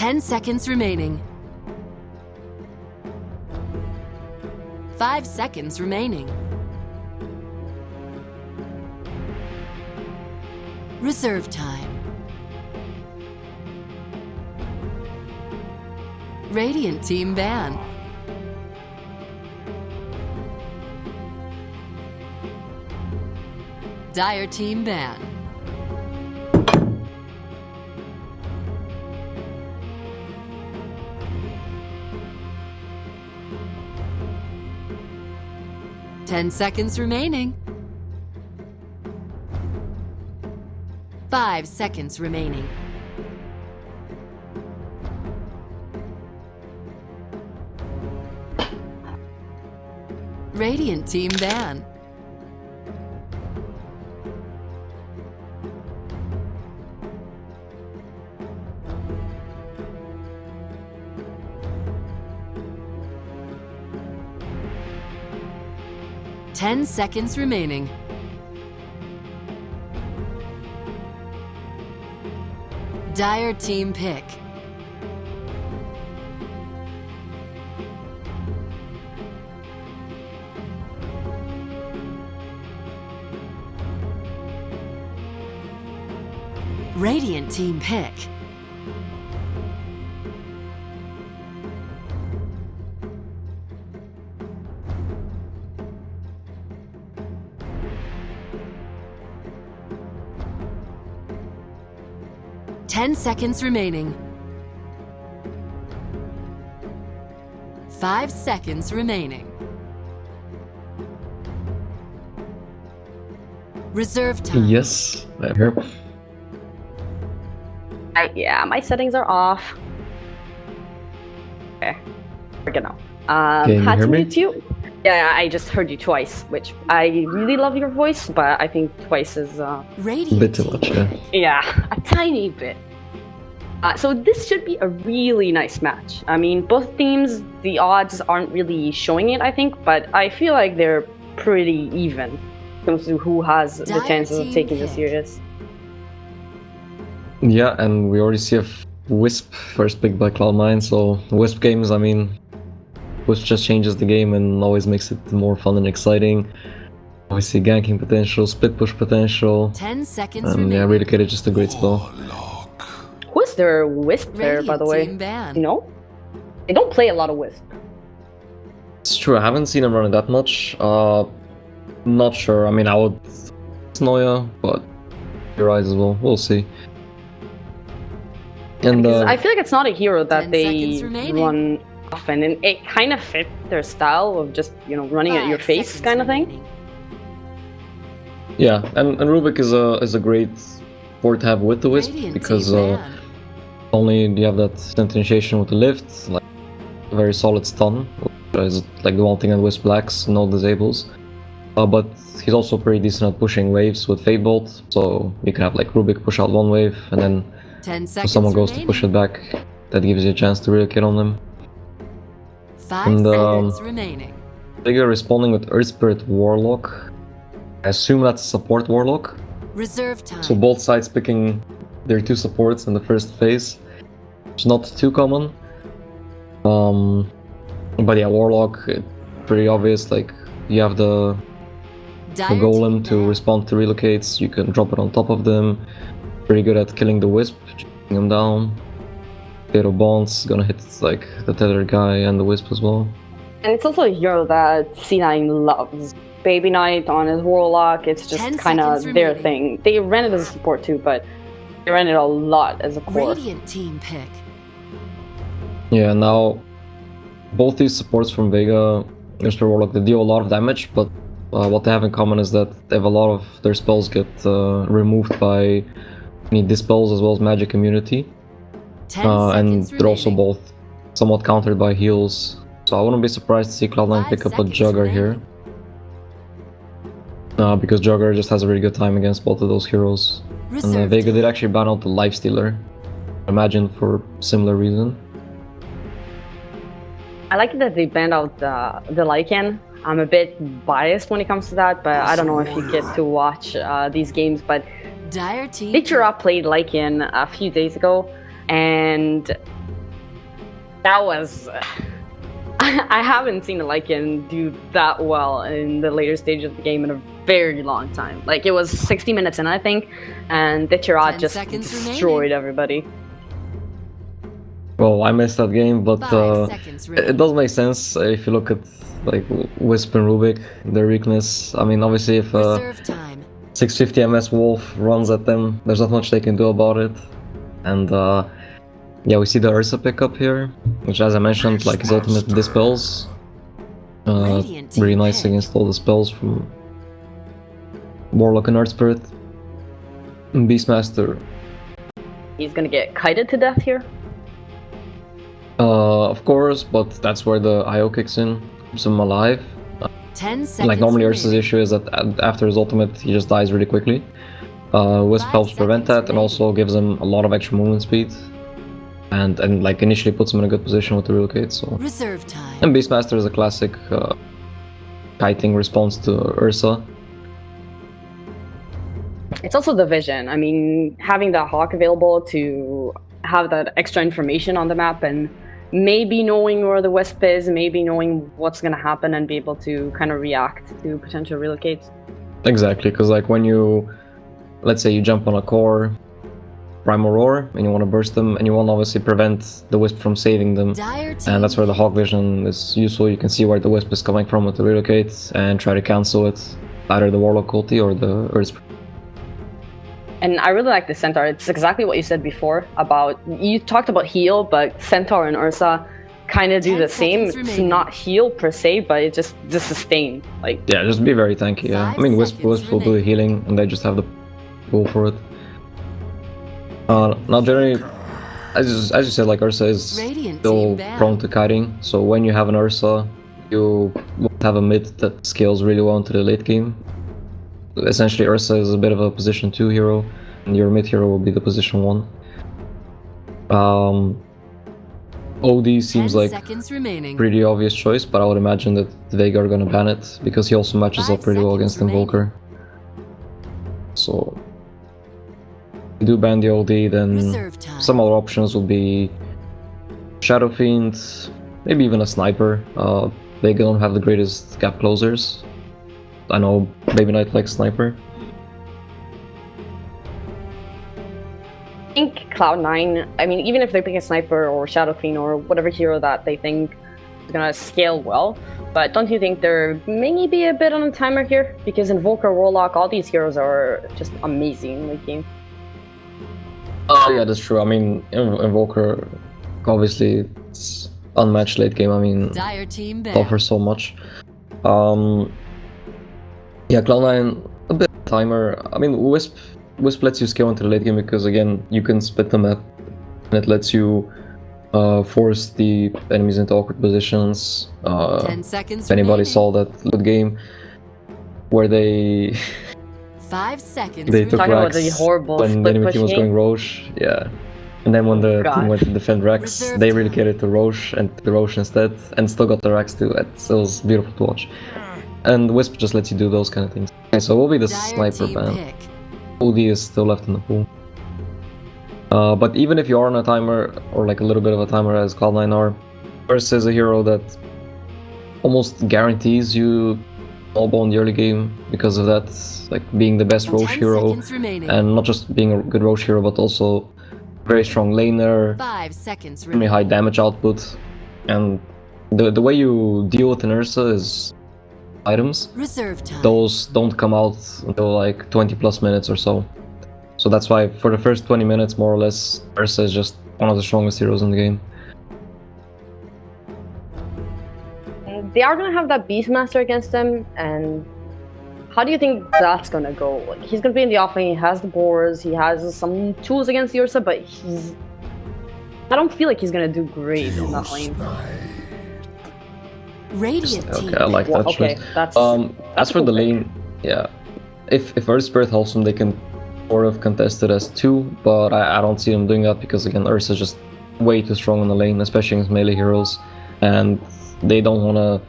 10 seconds remaining. 5 seconds remaining. Reserve time. Radiant team ban. Dire team ban. Ten seconds remaining. 5 seconds remaining. Radiant team ban. Ten seconds remaining. Dire team pick. Radiant team pick. Ten seconds remaining. 5 seconds remaining. Reserve time. Yes, I'm here. Yeah, my settings are off. Okay, we're good now. Can you had hear to me? mute you. Yeah, I just heard you twice, which I really love your voice, but I think twice is A bit too much, yeah. yeah, a tiny bit. So this should be a really nice match. I mean, both teams, the odds aren't really showing it, I think, but I feel like they're pretty even when it comes to who has the chances of taking this serious. Yeah, and we already see a Wisp first pick by Cloud9, so Wisp games, I mean, Wisp just changes the game and always makes it more fun and exciting. Obviously ganking potential, split push potential, 10 seconds and remaining. yeah, Relocated just a great spell. Who's their Wisp player, by the way? You know? They don't play a lot of Wisp. It's true, I haven't seen him running that much. Not sure, I mean, I would Snoya, but your eyes as well, we'll see. And Because I feel like it's not a hero that 10 they seconds remaining. run often, and it kind of fit their style of just, you know, running at your 5 face seconds kind of thing. remaining. yeah, and Rubik is a great board to have with the Wisp, Radiant because team ban. only you have that instant initiation with the lift, like a very solid stun, which is like the one thing that Wisp lacks, no disables. But he's also pretty decent at pushing waves with Fade Bolt, so you can have like Rubik push out one wave, and then 10 if seconds someone goes remaining. to push it back, that gives you a chance to really get on them. 5 And, seconds remaining. Vega responding with Earth Spirit Warlock. I assume that's support Warlock. Reserve time. So both sides picking their two supports in the first phase. It's not too common. But yeah, Warlock, pretty obvious. Like you have the Dire Golem team to ban. respond to relocates. You can drop it on top of them. Pretty good at killing the Wisp, shooting them down. Potato Bonds gonna hit like the Tether guy and the Wisp as well. And it's also a hero that C9 loves. Baby Knight on his Warlock, it's 10 just kind of seconds their remaining. thing. They ran it as a support too, but they ran it a lot as a core. Radiant team pick. Yeah, now both these supports from Vega, Mr. Warlock, they deal a lot of damage, but what they have in common is that they have a lot of their spells get removed by dispels as well as magic immunity. 10 And seconds they're also remaining. both somewhat countered by heals. So I wouldn't be surprised to see Cloud9 5 pick up a seconds Jugger here. remaining. Because Jugger just has a really good time against both of those heroes. And Reserve Vega did time. actually ban out the Lifestealer. Imagine for similar reason. I like that they banned out the Lycan. I'm a bit biased when it comes to that, but I don't know if you get to watch these games, but Dire team Nature Up played Lycan a few days ago, and That was... I haven't seen a Lycan do that well in the later stage of the game in a very long time. Like, it was 60 minutes in, I think, and the Tirad 10 just seconds destroyed remaining. everybody. Well, I missed that game, but 5 seconds it remaining. does make sense if you look at like Wisp and Rubik, their weakness. I mean, obviously, if Reserve time. 650 MS Wolf runs at them, there's not much they can do about it. And yeah, we see the Ursa pickup here, which, as I mentioned, like his ultimate dispels. Radiant team Really nice pick. against all the spells from Warlock and Earth Spirit. And Beastmaster, He's gonna get kited to death here. of course, but that's where the IO kicks in, keeps him alive. 10 seconds Like normally Ursa's remaining. issue is that after his ultimate he just dies really quickly. Wisp 5 helps prevent seconds that and also gives him a lot of extra movement speed. And like initially puts him in a good position with the relocate, so... Reserve time. And Beastmaster is a classic kiting response to Ursa. It's also the vision. I mean, having that hawk available to have that extra information on the map and maybe knowing where the Wisp is, maybe knowing what's gonna happen and be able to kind of react to potential relocates. Exactly, because like when you... Let's say you jump on a core, Primal Roar, and you want to burst them, and you want to obviously prevent the Wisp from saving them. Dire team And that's where the pick. Hawk Vision is useful. You can see where the Wisp is coming from with the relocate and try to cancel it. Either the Warlock ulti or the Earth. And I really like the Centaur. It's exactly what you said before about... You talked about heal, but Centaur and Ursa kind of do 10 the same. seconds It's remaining. not heal per se, but it's just the sustain. Like, Yeah, just be very tanky, yeah. 5 I mean, Wisp seconds will do the remaining. healing, and they just have the pull for it. Now generally, as you said, like Ursa is Radiant still team bad. prone to kiting, so when you have an Ursa, you won't have a mid that scales really well into the late game. Essentially, Ursa is a bit of a position 2 hero, and your mid hero will be the position 1. OD seems 10 like seconds remaining. pretty obvious choice, but I would imagine that Vega are gonna ban it, because he also matches 5 up pretty well seconds against Invoker. So, if you do ban the OD, then Reserve time. some other options would be Shadow Fiend, maybe even a Sniper. Vega don't have the greatest gap closers. I know Baby Knight likes Sniper. I think Cloud9, I mean, even if they pick a Sniper or Shadow Fiend or whatever hero that they think is gonna scale well, but don't you think they're maybe a bit on a timer here? Because Invoker, Warlock, all these heroes are just amazing late game. Oh yeah, that's true. I mean, Invoker, obviously, it's unmatched late game. I mean, Dire team bad. offers so much. Yeah, Cloud9, a bit timer. I mean, Wisp lets you scale into the late game because, again, you can split the map, and it lets you force the enemies into awkward positions. 10 seconds If anybody remaining. saw that late game where they 5 seconds they took Talking about Rax the horrible when the split enemy push team was game. going Roche, yeah. And then when the God. team went to defend Rax, Reserve they time. relocated to Roche and took the Roche instead, and still got the Rax too. It was beautiful to watch. And Wisp just lets you do those kind of things. Okay, so we'll be the Dire sniper team ban. pick. OD is still left in the pool. But even if you are on a timer, or like a little bit of a timer as Cloud9 are, Burst is a hero that almost guarantees you snowball in the early game because of that, like being the best Roche 10 hero, seconds remaining. and not just being a good Roche hero, but also very strong laner, 5 seconds extremely high remaining. damage output, and the way you deal with an Ursa is items. Reserve time. Those don't come out until like 20 plus minutes or so. So that's why for the first 20 minutes, more or less, Ursa is just one of the strongest heroes in the game. They are gonna have that Beastmaster against them, and how do you think that's gonna go? Like, he's gonna be in the offlane, he has the boars, he has some tools against the Ursa, but I don't feel like he's gonna do great in that lane. Radiant team Okay, I like pick. that Okay, choice. that's As a for cool the pick. lane, yeah. If Earth Spirit helps them, they can sort of contest it as 2, but I don't see them doing that because, again, Ursa is just way too strong in the lane, especially against melee heroes, and they don't want to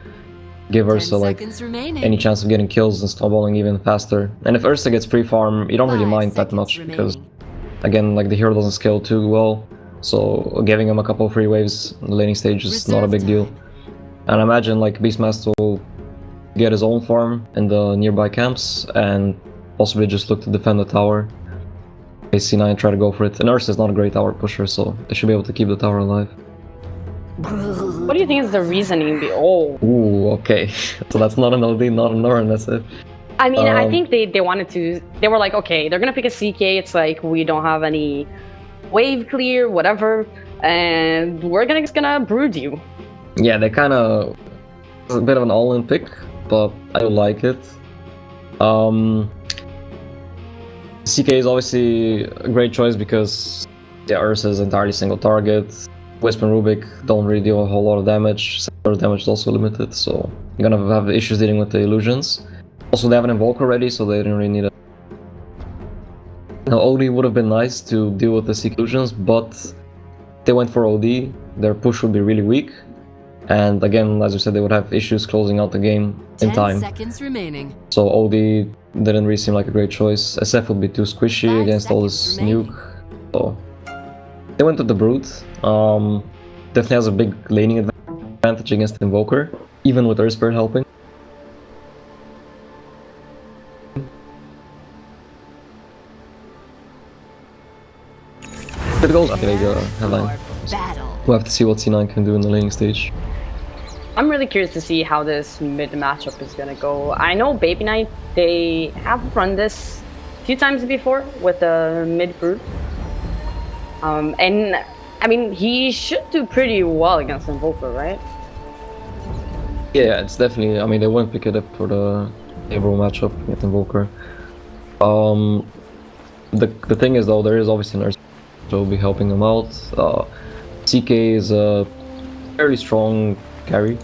give 10 Ursa like seconds remaining. any chance of getting kills and snowballing even faster. And if Ursa gets free farm, you don't really 5 mind that seconds much because, remaining. again, like the hero doesn't scale too well. so giving him a couple of free waves in the laning stage is not a big deal. And I imagine like Beastmaster will get his own farm in the nearby camps and possibly just look to defend the tower. AC9 try to go for it. And Ursa is not a great tower pusher, so they should be able to keep the tower alive. What do you think is the reasoning? Ooh, okay. So that's not an LD, not an Norn, that's it. I mean, I think they wanted to. They were like, okay, they're gonna pick a CK. It's like we don't have any wave clear, whatever, and we're just gonna brood you. Yeah, they kind of a bit of an all-in pick, but I like it. CK is obviously a great choice because Ursa is entirely single target. Wisp and Rubik don't really deal a whole lot of damage. Sector damage is also limited, so you're gonna have issues dealing with the illusions. Also, they have an Invoker already, so they didn't really need it. Now, OD would have been nice to deal with the CK illusions, but they went for OD. Their push would be really weak. And again, as you said, they would have issues closing out the game in 10 time. seconds remaining. So OD didn't really seem like a great choice. SF would be too squishy 5 against all this seconds remaining. nuke. So they went with the Brute. Definitely has a big laning advantage against Invoker, even with Earth Spirit helping. It goes after Vega headline. Battle. We'll have to see what C9 can do in the laning stage. I'm really curious to see how this mid matchup is gonna go. I know Baby Knight, they have run this a few times before with the mid brood. And I mean, he should do pretty well against Invoker, right? Yeah, it's definitely. I mean, they won't pick it up for the favorable matchup with Invoker. The thing is though, there is obviously an Earth that will be helping them out. CK is a very strong carry.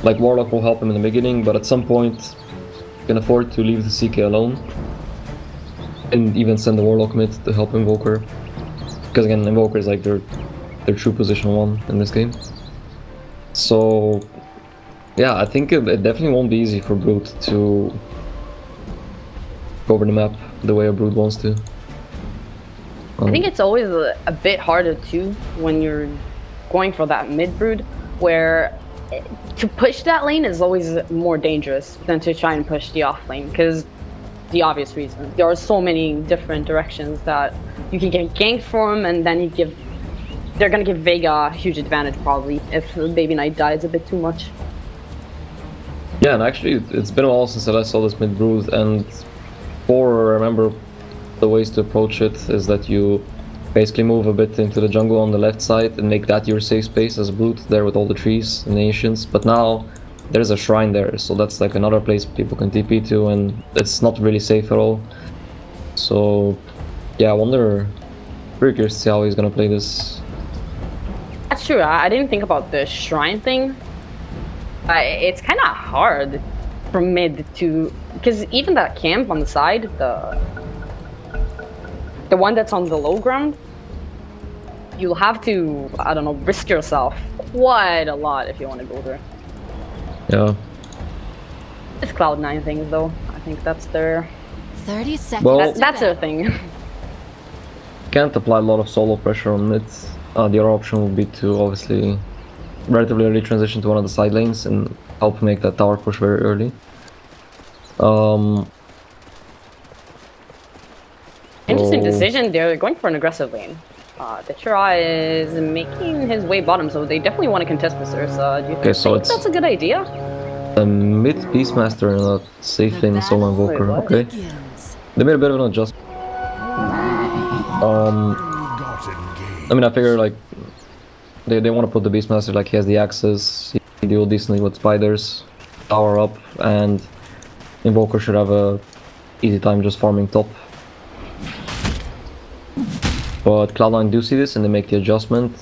Like Warlock will help him in the beginning, but at some point you can afford to leave the CK alone and even send the Warlock mid to help Invoker, because again, Invoker is like their true position 1 in this game. So yeah, I think it definitely won't be easy for Brood to go over the map the way a Brood wants to. I think it's always a bit harder too when you're going for that mid brood, where to push that lane is always more dangerous than to try and push the off lane, because the obvious reason. There are so many different directions that you can get ganked from, and then they're gonna give Vega a huge advantage probably if Baby Knight dies a bit too much. Yeah, and actually it's been a while since I saw this mid brood, and I remember the ways to approach it is that you basically move a bit into the jungle on the left side and make that your safe space as a Brute there with all the trees and the ancients. But now there's a shrine there, so that's like another place people can TP to, and it's not really safe at all. So yeah, I wonder, very curious to see how he's gonna play this. That's true. I didn't think about the shrine thing. It's kind of hard from mid to, because even that camp on the side, the one that's on the low ground, you'll have to, I don't know, risk yourself quite a lot if you want to go there. Yeah. It's Cloud9 things though. I think that's their 30 seconds. Well, that's their thing. Can't apply a lot of solo pressure on mid. The other option would be to obviously relatively early transition to one of the side lanes and help make that tower push very early. Interesting decision. They're going for an aggressive lane. Detra is making his way bottom, so they definitely want to contest this Ursa. Do you think that's a good idea? The mid Beastmaster and a safe lane solo Invoker. Okay. They made a bit of an adjustment. I mean, I figure like they want to put the Beastmaster like he has the access, he deal decently with spiders, tower up, and Invoker should have a easy time just farming top. But Cloud9 do see this and they make the adjustment,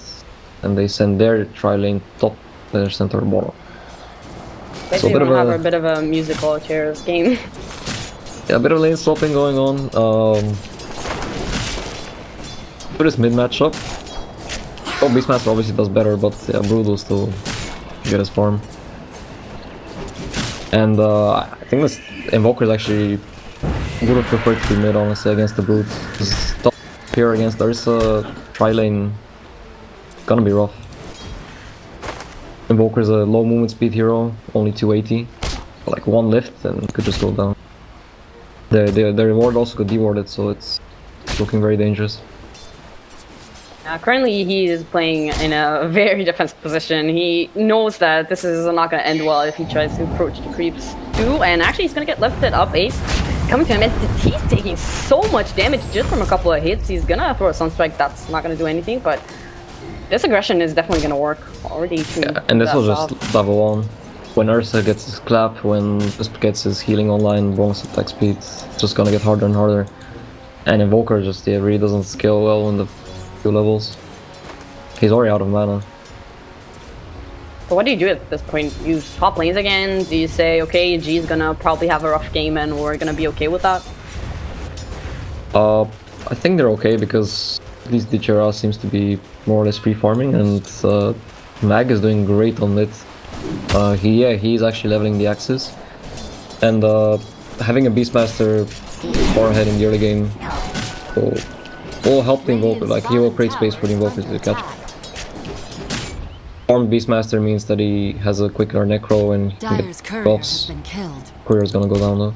and they send their tri-lane top, their center bottom. They So have a bit of a musical chairs game. Yeah, a bit of lane swapping going on. For this mid matchup, Beastmaster obviously does better, but yeah, Brood will still get his farm. And I think this Invoker is actually would have preferred to be mid honestly against the Brood. Top here against Ursa tri-lane gonna be rough. Invoker's a low movement speed hero, only 280. Like one lift and could just go down. The reward also got dewarded, so it's looking very dangerous. Currently, he is playing in a very defensive position. He knows that this is not going to end well if he tries to approach the creeps too. And actually, he's going to get lifted up. Ace coming to him, and he's taking so much damage just from a couple of hits. He's going to throw a Sunstrike. That's not going to do anything, but this aggression is definitely going to work. Already. Yeah, and this was just level 1. When Ursa gets his clap, when Wisp gets his healing online, bonus attack speed, it's just going to get harder and harder. And Invoker just really doesn't scale well in the levels. He's already out of mana. So what do you do at this point? You swap lanes again? Do you say, okay, G's gonna probably have a rough game and we're gonna be okay with that? I think they're okay because at least DCHR seems to be more or less free farming, and Mag is doing great on it. He's actually leveling the axes, and having a Beastmaster far ahead in the early game will help the Invoker. Like, he will create space for the Invoker to catch. Armed Beastmaster means that he has a quicker Necro and he can get buffs. Courier's gonna go down though.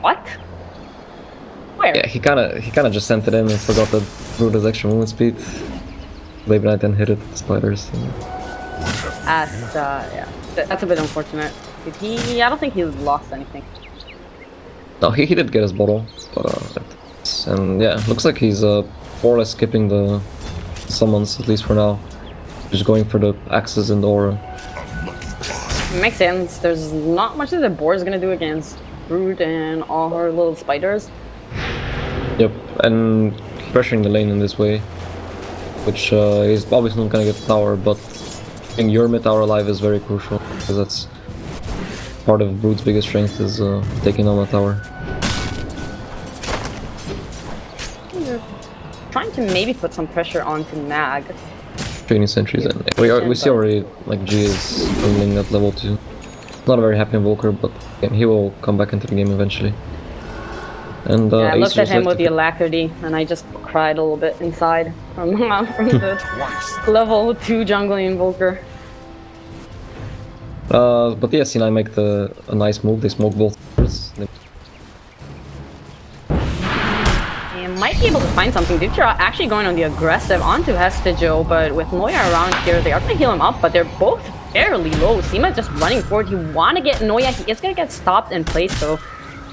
What? Where? Yeah, he kinda just sent it in and forgot that Brood has extra movement speed. Late Night then hit it with the spiders. Yeah, that's a bit unfortunate. Did he? I don't think he lost anything. No, he did get his bottle, but and yeah, looks like he's more or less skipping the summons, at least for now. Just going for the axes and the aura. Makes sense. There's not much that the board is gonna do against Brood and all her little spiders. Yep, and pressuring the lane in this way, which is obviously not gonna get the tower, but in your mid tower alive is very crucial, because that's part of Brood's biggest strength is taking on the tower. Trying to maybe put some pressure onto Mag. Training sentries, and we see already like G is running at level 2. Not a very happy Invoker, but he will come back into the game eventually. And yeah, I looked at him with the alacrity, and I just cried a little bit inside from the level 2 jungling Invoker. But yeah, C9 make a nice move. They smoke both. Might be able to find something. DCHR actually going on the aggressive onto Hestejo, but with Noya around here, they are going to heal him up, but they're both fairly low. Seema just running forward. You want to get Noya. He is going to get stopped in place though.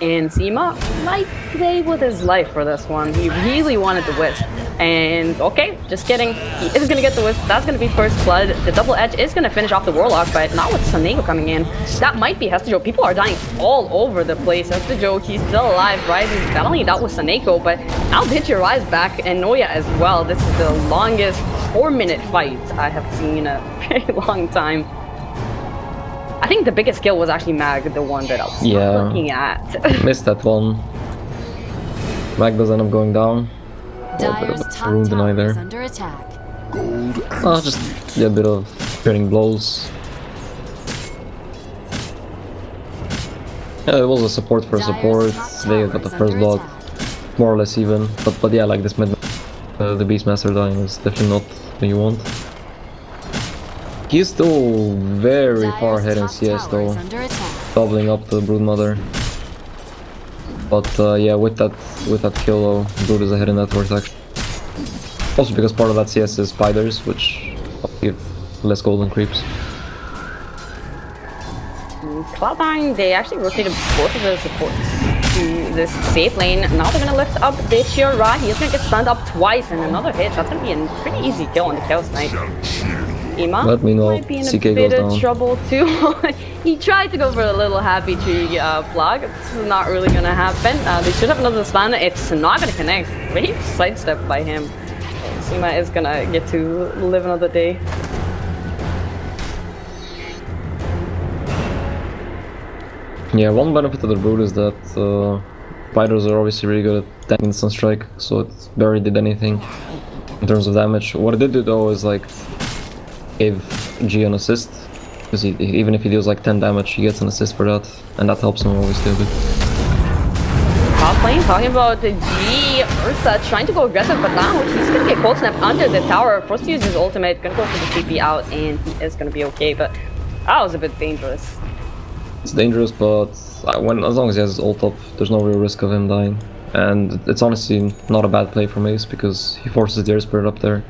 And Seema might play with his life for this one. He really wanted the Wisp. And okay, just kidding. He is going to get the Wisp. That's going to be first blood. The double edge is going to finish off the Warlock, but not with Sanego coming in. That might be Hestejo. People are dying all over the place. Hestejo, he's still alive, right? He's not only dealt with Sanego, but now DCHR is back, and Noya as well. This is the longest 4-minute fight I have seen in a very long time. I think the biggest kill was actually Mag, the one that I was looking at. Missed that one. Mag does end up going down. Dire's top Rune deny tower is there. under attack. Just a bit of trading blows. Yeah, it was a support for support. They got the first blood, more or less even. But yeah, like this mid, the Beastmaster dying is definitely not what you want. He's still very far ahead in CS though, doubling up the Broodmother. But yeah, with that kill though, Brood is ahead in that worth actually. Also because part of that CS is spiders, which give less golden creeps. Cloud9, they actually rotated both of their supports to this safe lane. Now they're gonna lift up DCHR. He's gonna get stunned up twice and another hit. That's gonna be a pretty easy kill on the Chaos Knight. Let me know. Might be in a CK bit goes of down. trouble too. He tried to go for a little happy tree plug. This is not really gonna happen. They should have another stun. It's not gonna connect. Great sidestep by him. Seema is gonna get to live another day. Yeah, one benefit of the Brood is that spiders are obviously really good at tanking Sunstrike, so it barely did anything in terms of damage. What it did do though is like gave G an assist, because even if he deals like 10 damage, he gets an assist for that, and that helps him obviously a bit. top lane, talking about the G Ursa trying to go aggressive, but now he's gonna get cold snap under the tower, forced to use his ultimate, gonna go for the TP out, and he is gonna be okay, but that was a bit dangerous. It's dangerous, but as long as he has his ult up, there's no real risk of him dying. And it's honestly not a bad play from Ace, because he forces the air spirit up there.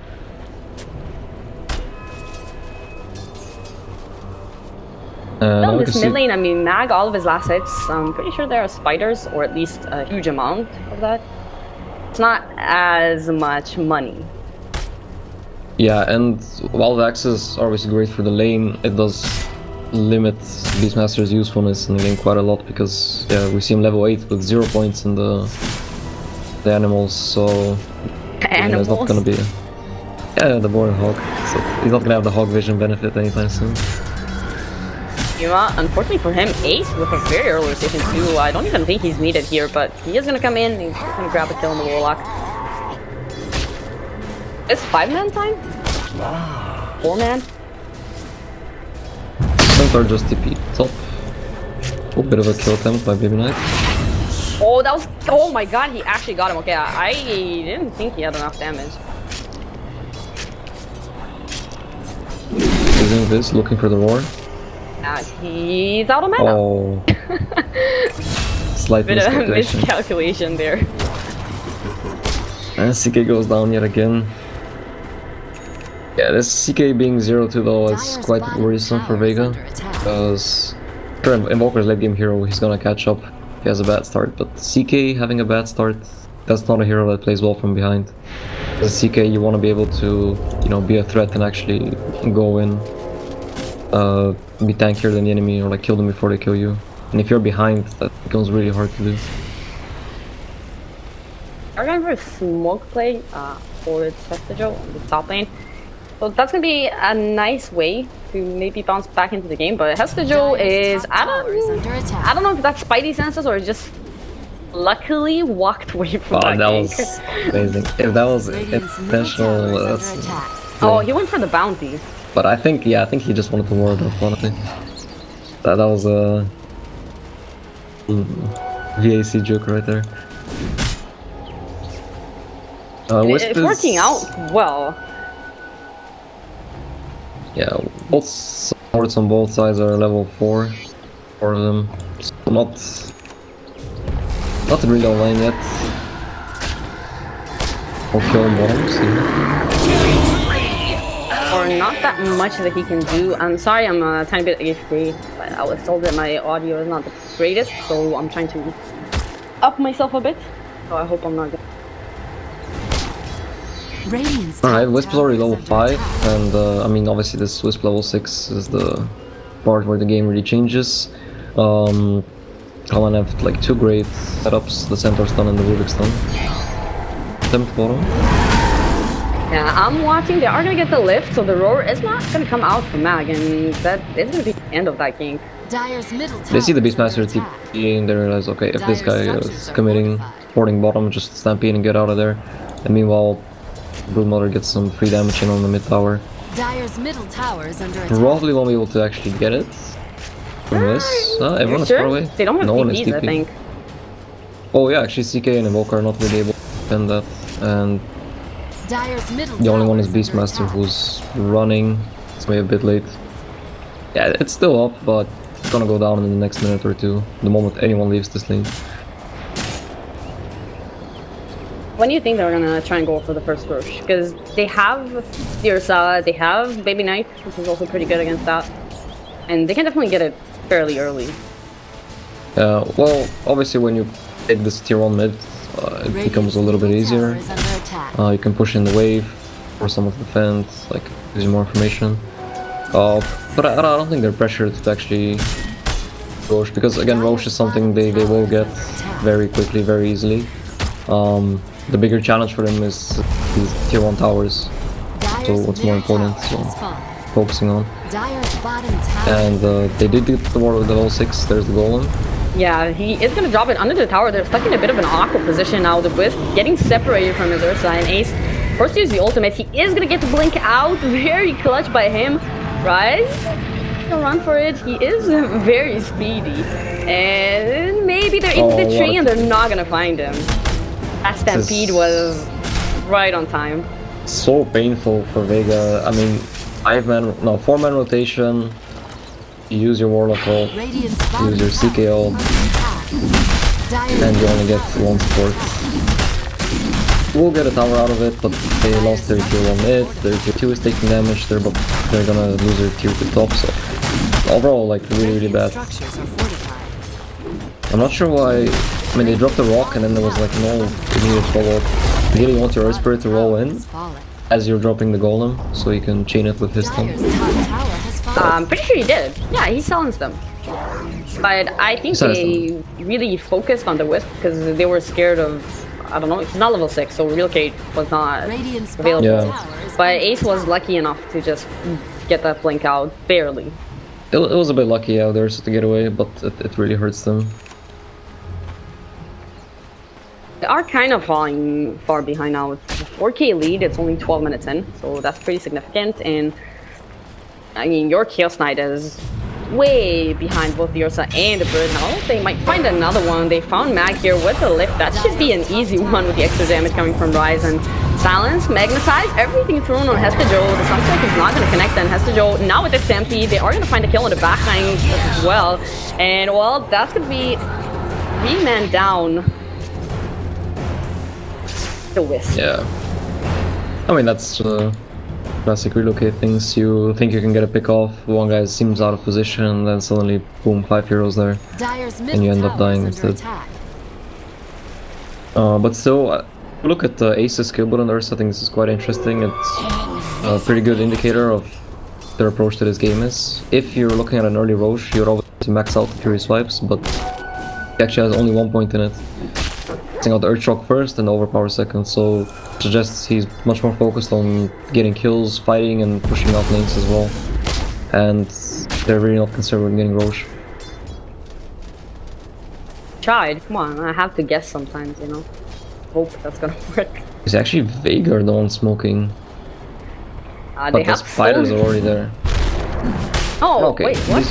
No, this mid lane, I mean, Mag, all of his last hits, I'm pretty sure there are spiders, or at least a huge amount of that. It's not as much money. Yeah, and while the axes are obviously great for the lane, it does limit Beastmaster's usefulness in the game quite a lot, because yeah, we see him level 8 with 0 points in the animals, so Animals? It's not gonna be the boring hog. So he's not gonna have the hog vision benefit anytime soon. Unfortunately for him, Ace with a very early rotation too. I don't even think he's needed here, but he is gonna come in and he's gonna grab a kill on the Warlock. It's 5-man time? 4-man? Centaur just TP top. A bit of a kill attempt by Baby Knight. Oh, that was... Oh my god, he actually got him. Okay, I didn't think he had enough damage. Using this, looking for the roar. He's out of mana. Oh. Slight Bit of miscalculation there. And CK goes down yet again. Yeah, this CK being 0-2 though is quite worrisome for Vega, because Invoker's late game hero, he's gonna catch up if he has a bad start, but CK having a bad start, that's not a hero that plays well from behind. As CK, you want to be able to, you know, be a threat and actually go in, be tankier than the enemy, or like kill them before they kill you. And if you're behind, that becomes really hard to do. I remember smoke play for Festival on the top lane. So that's gonna be a nice way to maybe bounce back into the game, but Hestejo is I don't know if that's Spidey senses or just luckily walked away from that was amazing. If that was intentional, oh, he went for the bounty. But I think he just wanted to ward up, honestly. That was a VAC joke right there. It's working out well. Yeah, both supports on both sides are level 4 for them. So not really online yet. Or killing bottoms. Or not that much that he can do. I'm sorry, I'm a tiny bit AFK, but I was told that my audio is not the greatest, so I'm trying to up myself a bit. So I hope I'm not good. Alright, Wisp is already level 5, and I mean, obviously this Wisp level 6 is the part where the game really changes. Kalan have like 2 great setups, the Centaur stun and the Rubik stun. Attempt bottom. Yeah, I'm watching, they are gonna get the lift, so the roar is not gonna come out from Mag, and that is gonna be the end of that game. They see the Beastmaster TP and they realize, okay, if this guy is committing, boarding bottom, just stampede and get out of there. And meanwhile, Broodmother gets some free damage in on the mid tower. Probably won't be able to actually get it from this. Everyone is far away. They don't have TPs, I think. Oh yeah, actually CK and Invoker are not really able to defend that. And the only one is Beastmaster who's running. It's maybe a bit late. Yeah, it's still up, but it's gonna go down in the next minute or two, the moment anyone leaves this lane. When do you think they're gonna try and go for the first rush? Because they have the Ursa, they have Baby Knight, which is also pretty good against that. And they can definitely get it fairly early. Well, obviously when you take this tier 1 mid, it becomes a little bit easier. You can push in the wave, for some of the defense, like, gives you more information. But I don't think they're pressured to actually Rosh, because again, Rosh is something they will get very quickly, very easily. The bigger challenge for them is these tier 1 towers, so what's more important, so focusing on. And they did get the ward with the level 6, there's the golem. Yeah, he is going to drop it under the tower. They're stuck in a bit of an awkward position now. The Wisp getting separated from his Ursa, and Ace forced to use the ultimate. He is going to get the blink out, very clutch by him. Rise He'll run for it. He is very speedy. And maybe they're into the tree and they're not gonna find him. That stampede was right on time. So painful for Vega. I mean, 4-man rotation. You use your Warlock ult, you use your CK ult, and you only get one support. We'll get a tower out of it, but they lost their tier 1 mid, their tier 2 is taking damage, they're gonna lose their tier 2 top, so overall, like, really bad. I'm not sure why. I mean, they dropped the rock and then there was like no immediate follow-up. You really want your Earth Spirit to roll in as you're dropping the golem, so you can chain it with his thumb. I'm pretty sure he did. Yeah, he silenced them. But I think they really focused on the Wisp because they were scared of, I don't know, it's not level 6, so relocate was not available. Yeah. But Ace was lucky enough to just get that blink out, barely. It was a bit lucky out there to get away, but it really hurts them. They are kind of falling far behind now. It's a 4K lead, it's only 12 minutes in, so that's pretty significant. And I mean, your Chaos Knight is way behind both the Ursa and the Bird now. They might find another one. They found Mag here with the lift. That should be an easy one with the extra damage coming from Rise and Silence, Magnetize, everything thrown on Hestajo. The Sunstrike is not going to connect, and Hestajo now with the Stampede, they are going to find a kill on the backline as well. And well, that's going to be 3-man down. The Wisp. Yeah. I mean, that's classic relocate things. You think you can get a pick off, one guy seems out of position, and then suddenly, boom, 5 heroes there, and you end up dying instead. But still, look at Ace's skill build on the Ursa. I think this is quite interesting. It's a pretty good indicator of their approach to this game is. If you're looking at an early Roche, you'd always max out the Fury Swipes, but he actually has only 1 point in it. Maxing out the Earth Shock first and Overpower second, so suggests he's much more focused on getting kills, fighting, and pushing out lanes as well. And they're really not concerned with getting Roche. Tried, come on, I have to guess sometimes, you know. Hope that's gonna work. It's actually Vega the one smoking. But the spiders are already there. Oh, okay. Wait, what?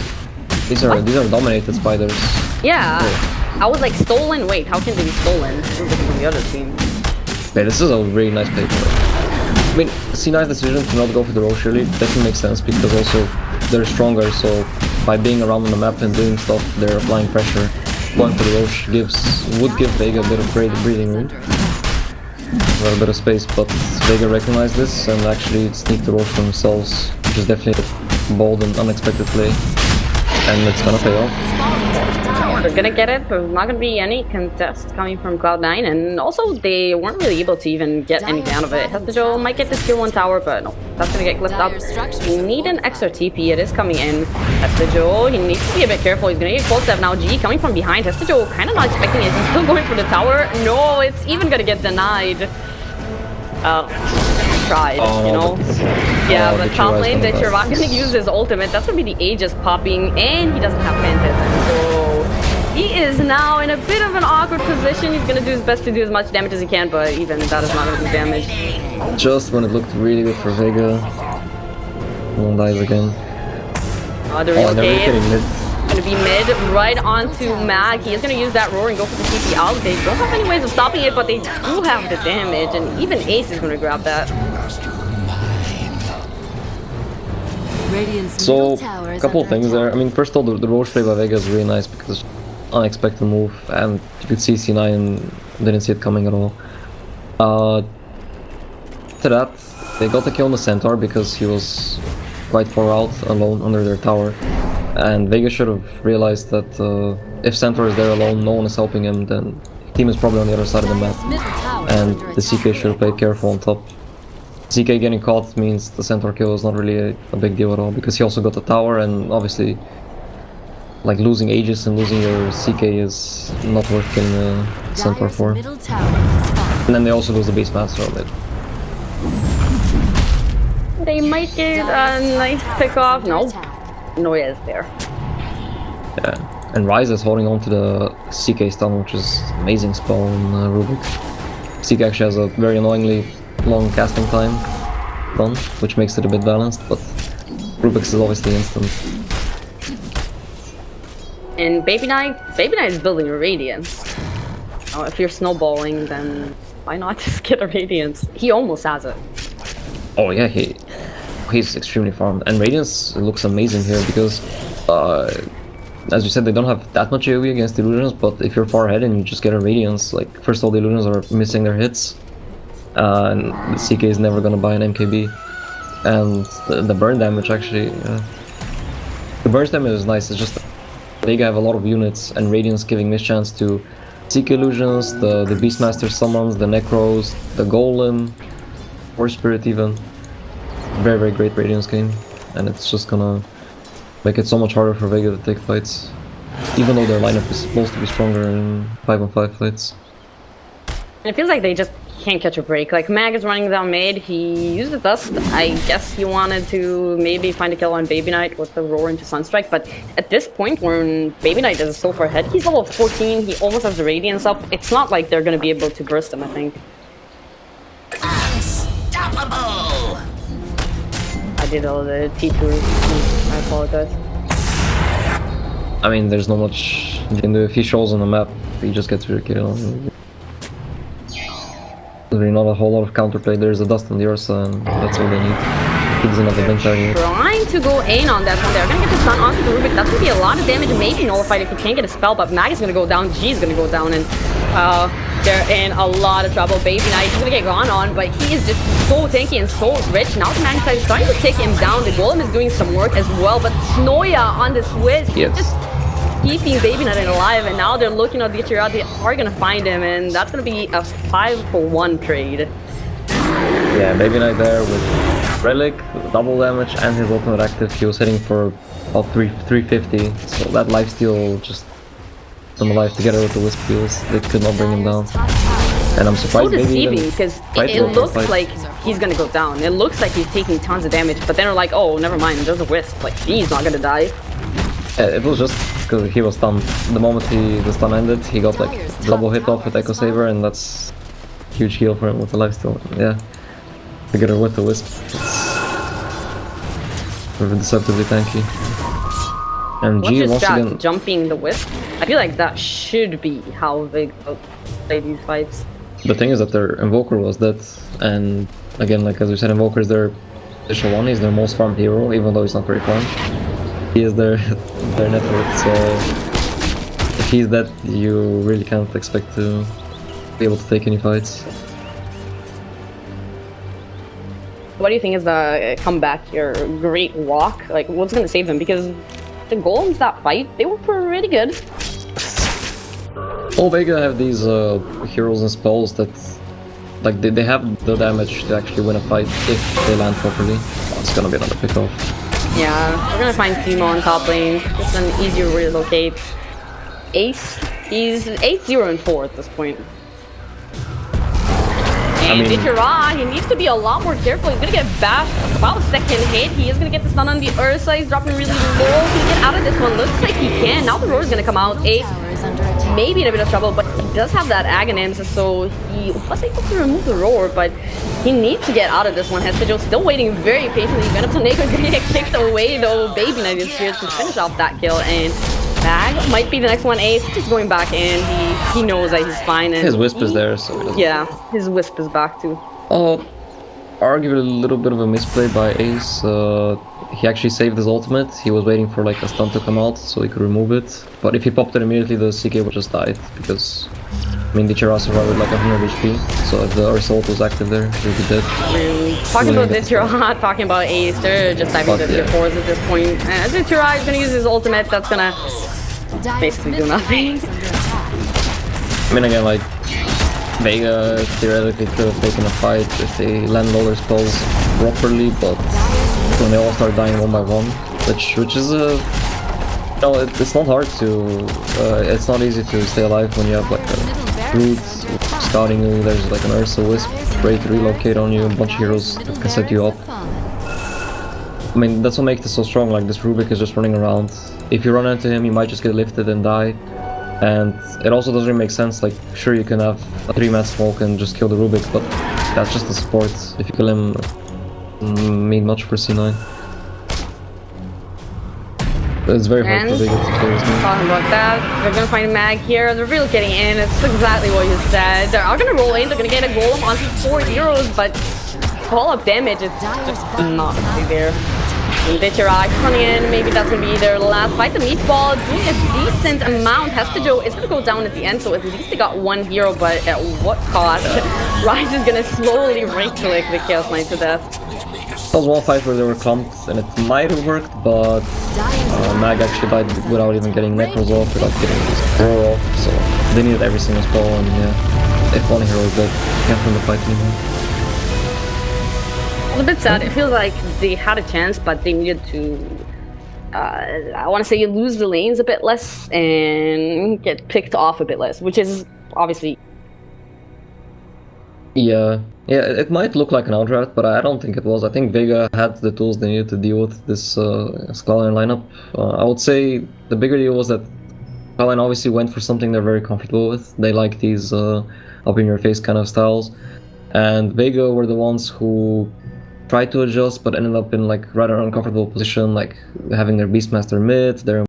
These are dominated spiders. Yeah. Oh. I was like, stolen? Wait, how can they be stolen? This is from the other team. Yeah, this is a really nice play for them. I mean, C9's decision to not go for the Roche really doesn't make sense because also they're stronger, so by being around on the map and doing stuff, they're applying pressure. Going for the Roche would give Vega a bit of breathing room. A bit of space, but Vega recognized this and actually sneaked the Roche for themselves, which is definitely a bold and unexpected play. And it's gonna pay off. They're gonna get it, but there's not gonna be any contest coming from Cloud9, and also they weren't really able to even get anything out of it. Hestajo might get this tier 1 tower, but no, that's gonna get clipped up. You need an extra TP, it is coming in. Hestajo, he needs to be a bit careful, he's gonna get cold step now. G coming from behind, Hestajo kinda not expecting it, he's still going for the tower. No, it's even gonna get denied. Tried, you know? Yeah, but top lane that you're not gonna use his ultimate, that's gonna be the Aegis popping, and he doesn't have Phantasm, so he is now in a bit of an awkward position. He's gonna do his best to do as much damage as he can, but even that is not gonna do damage. Just when it looked really good for Vega, one dies again. The relocate gonna be mid, right onto Mag. He is gonna use that roar and go for the TP out. They don't have any ways of stopping it, but they do have the damage, and even Ace is gonna grab that. So, a couple of things there. I mean, first of all, the Roche play by Vega is really nice because unexpected move, and you could see C9 didn't see it coming at all. To that, they got the kill on the Centaur because he was quite far out, alone under their tower. And Vega should have realized that if Centaur is there alone, no one is helping him, then the team is probably on the other side of the map. And the CK should have played careful on top. CK getting caught means the Centaur kill is not really a big deal at all, because he also got the tower, and obviously like losing Aegis and losing your CK is not worth getting a Centaur for. And then they also lose the Beastmaster on it. They might get a nice pick off. No. Noya is there. Yeah, and Rise is holding on to the CK stun, which is amazing spell on Rubik. CK actually has a very annoyingly long casting time done, which makes it a bit balanced, but Rubik's is obviously instant. And Baby Knight is building a Radiance. Oh, if you're snowballing, then why not just get a Radiance? He almost has it. Oh yeah, he's extremely farmed, and Radiance looks amazing here because, as you said, they don't have that much AoE against illusions. But if you're far ahead and you just get a Radiance, like first of all, the illusions are missing their hits, and the CK is never gonna buy an MKB, and the burn damage actually, the burst damage is nice. It's just that Vega have a lot of units, and Radiance giving mischance to CK illusions, the Beastmaster summons, the Necros, the Golem, or Spirit even. Very, very great Radiance game, and it's just gonna make it so much harder for Vega to take fights, even though their lineup is supposed to be stronger in 5-on-5 fights. And it feels like they just can't catch a break. Like, Mag is running down mid, he used the Dust. I guess he wanted to maybe find a kill on Baby Knight with the Roar into Sunstrike, but at this point, when Baby Knight is so far ahead, he's level 14, he almost has the Radiance up. It's not like they're gonna be able to burst him, I think. Unstoppable! I did all the T2, I apologize. I mean, there's not much you can do. If he shows on the map, he just gets rid of kill. There's really not a whole lot of counterplay. There's a Dust on the Ursa, and that's all they need. He doesn't have the bench target. Trying to go in on that one. They're gonna get the stun onto the Rubik. That's gonna be a lot of damage, maybe nullified if he can't get a spell, but Mag is gonna go down, G is gonna go down, and they're in a lot of trouble. Baby Knight is gonna get gone on, but he is just so tanky and so rich. Now the Mag side is trying to take him down. The Golem is doing some work as well, but Snoya on the Switch, Yes. just keeping Baby Knight alive, and now they're looking at the Echirad. They are gonna find him, and that's gonna be a 5-for-1 trade. Yeah, Baby Knight there with Relic, double damage, and his ultimate active. He was hitting for about 350, so that lifesteal just them alive together with the Wisp heals. They could not bring him down. And I'm So surprised Baby deceiving, even because tried it to open looks fight. like he's gonna go down. It looks like he's taking tons of damage, but then we're like, oh, never mind, there's a Wisp. Like, he's not gonna die. Yeah, it was just because he was stunned. The moment the stun ended, he got like double hit off with Echo Saber, and that's huge heal for him with the lifesteal. Yeah, together with the Wisp, it's very deceptively tanky. And What's G his once strat? again. Jumping the Wisp? I feel like that should be how they play these fights. The thing is that their Invoker was dead, and again, like as we said, Invoker is their initial one. He's their most farmed hero, even though he's not very farmed. He is their network, so if he's dead, you really can't expect to be able to take any fights. What do you think is the comeback here? Great walk? Like, what's gonna save them? Because the Golems that fight, they were pretty good. All Vega have these heroes and spells that, like, they have the damage to actually win a fight if they land properly. Oh, it's gonna be another pickoff. Yeah, we're gonna find Timo on top lane. Just an easier relocate. Ace, he's 8-0 and 4 at this point. And Echirad, he needs to be a lot more careful. He's gonna get bashed about a second hit. He is gonna get the stun on the Ursa. He's dropping really low. Can he get out of this one? Looks like he can. Now the Roar is gonna come out. Ace maybe in a bit of trouble, but he does have that Aghanim, so he was able to remove the Roar, but he needs to get out of this one. Hestijo still waiting very patiently. Venom Tornado is gonna get kicked away though. Baby Knight is here to finish off that kill, and Bag might be the next one. Ace just going back in. He knows that he's fine. And His Wisp is there, so yeah, his Wisp is back too. arguably a little bit of a misplay by Ace. He actually saved his ultimate. He was waiting for like a stun to come out so he could remove it. But if he popped it immediately, the CK would just died because, I mean, the Echirad survived with like 100 HP. So if the Ursa ult was active there, he would be dead. Really? Talking about the Echirad, talking about Ace, they're just diving into the fours at this point. And the Echirad is gonna use his ultimate. That's gonna basically do nothing. I mean, again, like, Vega theoretically could have taken a fight if they landed all their spells properly, but when they all start dying one by one, which is no, it's not hard to, it's not easy to stay alive when you have like a Root scouting you, there's like an Ursa Wisp, ready to relocate on you, a bunch of heroes that can set you up. I mean, that's what makes it so strong, like this Rubik is just running around. If you run into him, you might just get lifted and die. And it also doesn't really make sense, like, sure you can have a 3-man smoke and just kill the Rubik, but that's just a support. If you kill him, mean much for C9. It's very hard And for Vega to clear his mid. talking about that, they're gonna find a mag here. They're really getting in. It's exactly what you said. They are gonna roll in. They're gonna get a golem onto 4 heroes, but follow-up damage is just not really there. And Ditchera coming in. Maybe that's gonna be their last fight. The meatball doing a decent amount. Hestejo is gonna go down at the end, so at least they got 1 hero, but at what cost? Rise is gonna slowly right-click the Chaos Knight to death. That was one fight where they were clumped, and it might have worked, but Mag actually died without even getting Necros off, without getting his roar off, so they needed every single spell, and yeah, if one hero is dead, can't win the fight anymore. It's a bit sad. It feels like they had a chance, but they needed to, I want to say, lose the lanes a bit less and get picked off a bit less, which is obviously... Yeah, it might look like an outdraft, but I don't think it was. I think Vega had the tools they needed to deal with this Skyline lineup. I would say the bigger deal was that Skyline obviously went for something they're very comfortable with. They like these up-in-your-face kind of styles. And Vega were the ones who tried to adjust, but ended up in like rather uncomfortable position, like having their Beastmaster mid, their